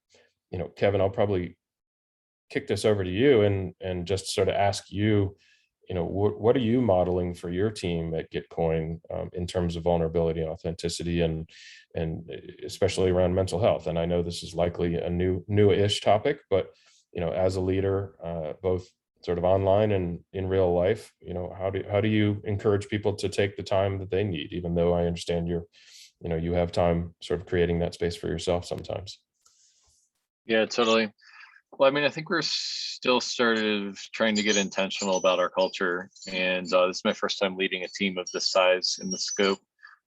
Kevin, I'll probably kick this over to you and just sort of ask you, what are you modeling for your team at Gitcoin in terms of vulnerability and authenticity, and especially around mental health? And I know this is likely a new-ish topic, but as a leader, both sort of online and in real life, how do you encourage people to take the time that they need, even though I understand you have time sort of creating that space for yourself sometimes? Yeah, totally. Well, I think we're still trying to get intentional about our culture. And this is my first time leading a team of this size in the scope.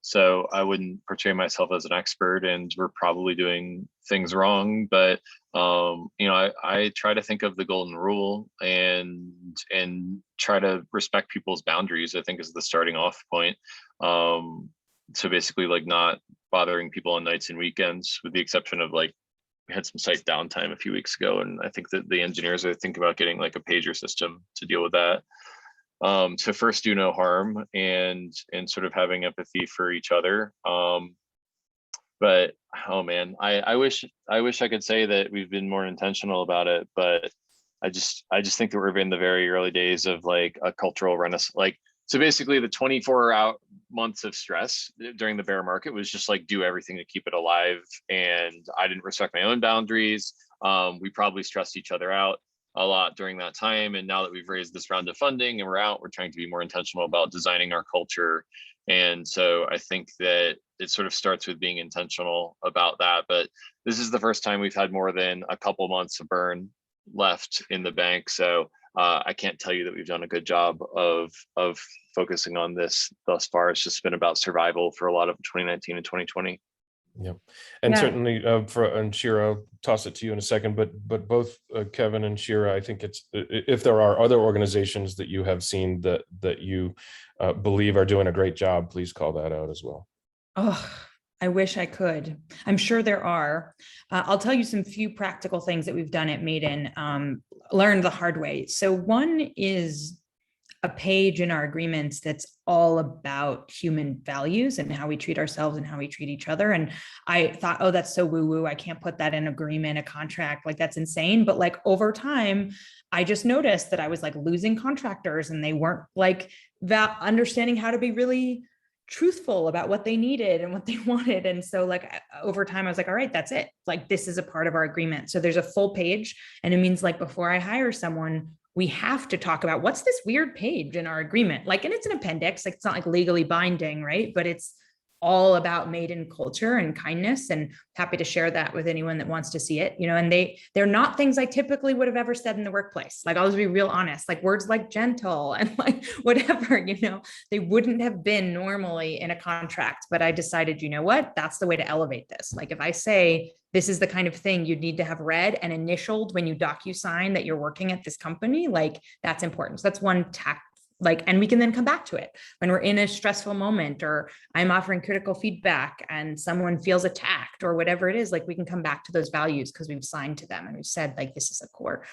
So I wouldn't portray myself as an expert, and we're probably doing things wrong, but I try to think of the golden rule and try to respect people's boundaries, I think, is the starting off point. So basically, like, not bothering people on nights and weekends, with the exception of, like, we had some site downtime a few weeks ago, and I think that the engineers are thinking about getting like a pager system to deal with that. So first, do no harm, and sort of having empathy for each other. But oh man, I wish I could say that we've been more intentional about it, but I just think that we're in the very early days of like a cultural renaissance. Like, so basically the 24 months of stress during the bear market was just like do everything to keep it alive, and I didn't respect my own boundaries. We probably stressed each other out a lot during that time, and now that we've raised this round of funding and we're out, we're trying to be more intentional about designing our culture. And so I think that it sort of starts with being intentional about that. But this is the first time we've had more than a couple months of burn left in the bank. So I can't tell you that we've done a good job of focusing on this thus far. It's just been about survival for a lot of 2019 and 2020. Yeah, and Yeah. certainly and Shira, I'll toss it to you in a second, but both Kevin and Shira, I think it's, if there are other organizations that you have seen that you believe are doing a great job, please call that out as well. Oh, I wish I could. I'm sure there are. I'll tell you some few practical things that we've done at Maiden, learned the hard way. So one is a page in our agreements that's all about human values and how we treat ourselves and how we treat each other. And I thought, oh, that's so woo-woo. I can't put that in agreement, a contract, like that's insane. But like over time, I just noticed that I was like losing contractors, and they weren't like understanding how to be really truthful about what they needed and what they wanted. And so like over time, I was like, all right, that's it. Like, this is a part of our agreement. So there's a full page, and it means like before I hire someone, we have to talk about what's this weird page in our agreement. Like, and it's an appendix, like it's not like legally binding, right? But it's all about Maiden culture and kindness, and happy to share that with anyone that wants to see it, and they're not things I typically would have ever said in the workplace. Like, I'll just be real honest, like words like gentle and like whatever, they wouldn't have been normally in a contract, but I decided, you know what, that's the way to elevate this. Like, if I say, this is the kind of thing you'd need to have read and initialed when you DocuSign that you're working at this company, like that's important. So that's one tact. Like, and we can then come back to it when we're in a stressful moment, or I'm offering critical feedback and someone feels attacked or whatever it is, like we can come back to those values because we've signed to them and we've said like, this is a core.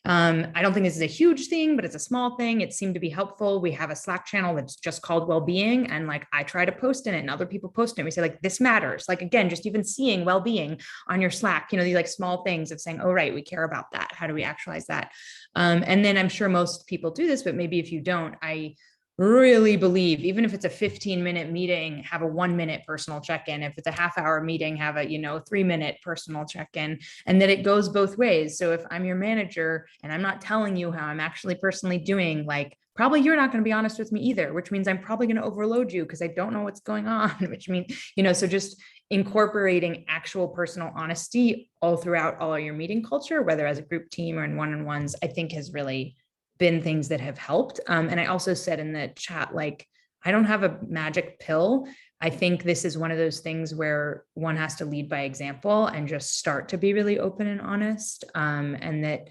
I don't think this is a huge thing, but it's a small thing. It seemed to be helpful. We have a Slack channel that's just called well-being. And like, I try to post in it and other people post in it. We say like, this matters. Like, again, just even seeing well-being on your Slack, these like small things of saying, oh, right, we care about that. How do we actualize that? And then I'm sure most people do this, but maybe if you don't, I really believe, even if it's a 15-minute meeting, have a 1-minute personal check-in. If it's a half-hour meeting, have a 3-minute personal check-in, and that it goes both ways. So if I'm your manager and I'm not telling you how I'm actually personally doing, like probably you're not going to be honest with me either, which means I'm probably going to overload you because I don't know what's going on, which means, so just incorporating actual personal honesty all throughout all of your meeting culture, whether as a group team or in one-on-ones, I think has really been things that have helped. And I also said in the chat, like, I don't have a magic pill. I think this is one of those things where one has to lead by example and just start to be really open and honest. And that,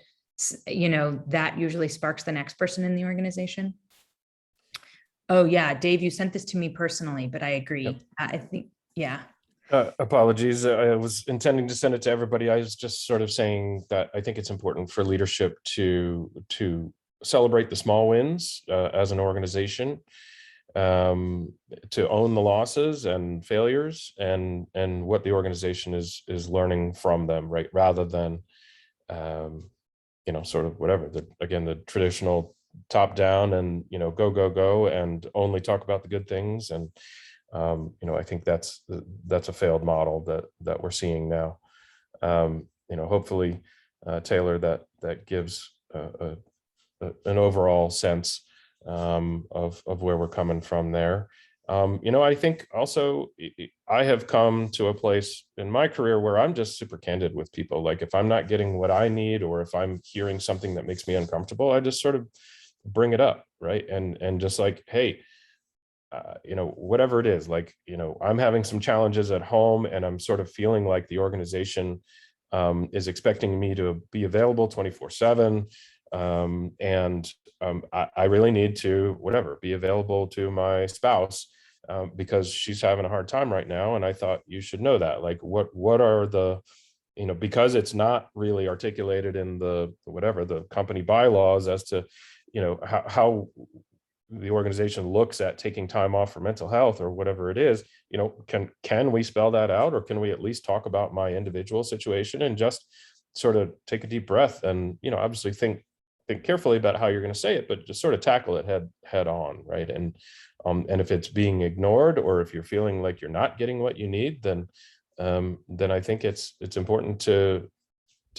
that usually sparks the next person in the organization. Oh yeah, Dave, you sent this to me personally, but I agree. Yep. I think, yeah. Apologies. I was intending to send it to everybody. I was just sort of saying that I think it's important for leadership to celebrate the small wins as an organization, to own the losses and failures and what the organization is learning from them, right? Rather than, sort of whatever, the traditional top down and, go and only talk about the good things. And, I think that's a failed model that we're seeing now. Hopefully, Taylor, that gives an overall sense of where we're coming from there. I think also I have come to a place in my career where I'm just super candid with people. Like, if I'm not getting what I need, or if I'm hearing something that makes me uncomfortable, I just sort of bring it up, right? And just like, hey, whatever it is, like, I'm having some challenges at home and I'm sort of feeling like the organization is expecting me to be available 24/7. I really need to, be available to my spouse because she's having a hard time right now. And I thought you should know that, like, what are the, because it's not really articulated in the company bylaws as to, how the organization looks at taking time off for mental health or whatever it is, can we spell that out, or can we at least talk about my individual situation and just sort of take a deep breath and, obviously think carefully about how you're going to say it, but just sort of tackle it head on, right? And if it's being ignored, or if you're feeling like you're not getting what you need, then I think it's important to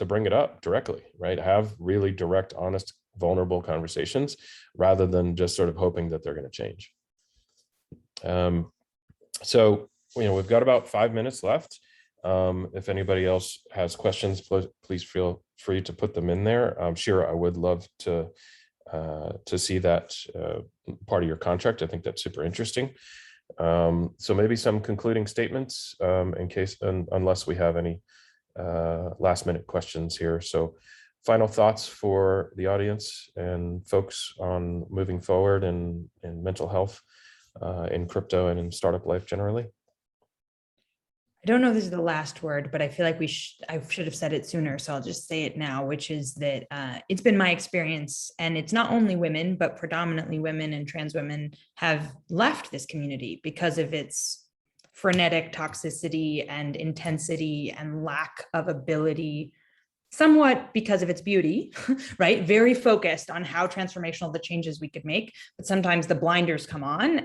bring it up directly, right? Have really direct, honest, vulnerable conversations rather than just sort of hoping that they're going to change. So, we've got about 5 minutes left. If anybody else has questions, please feel free to put them in there. Shira, I would love to see that part of your contract. I think that's super interesting. So maybe some concluding statements unless we have any last minute questions here. So final thoughts for the audience and folks on moving forward in mental health, in crypto and in startup life generally. I don't know if this is the last word, but I feel like I should have said it sooner. So I'll just say it now, which is that it's been my experience, and it's not only women, but predominantly women and trans women have left this community because of its frenetic toxicity and intensity and lack of ability, somewhat because of its beauty, right? Very focused on how transformational the changes we could make, but sometimes the blinders come on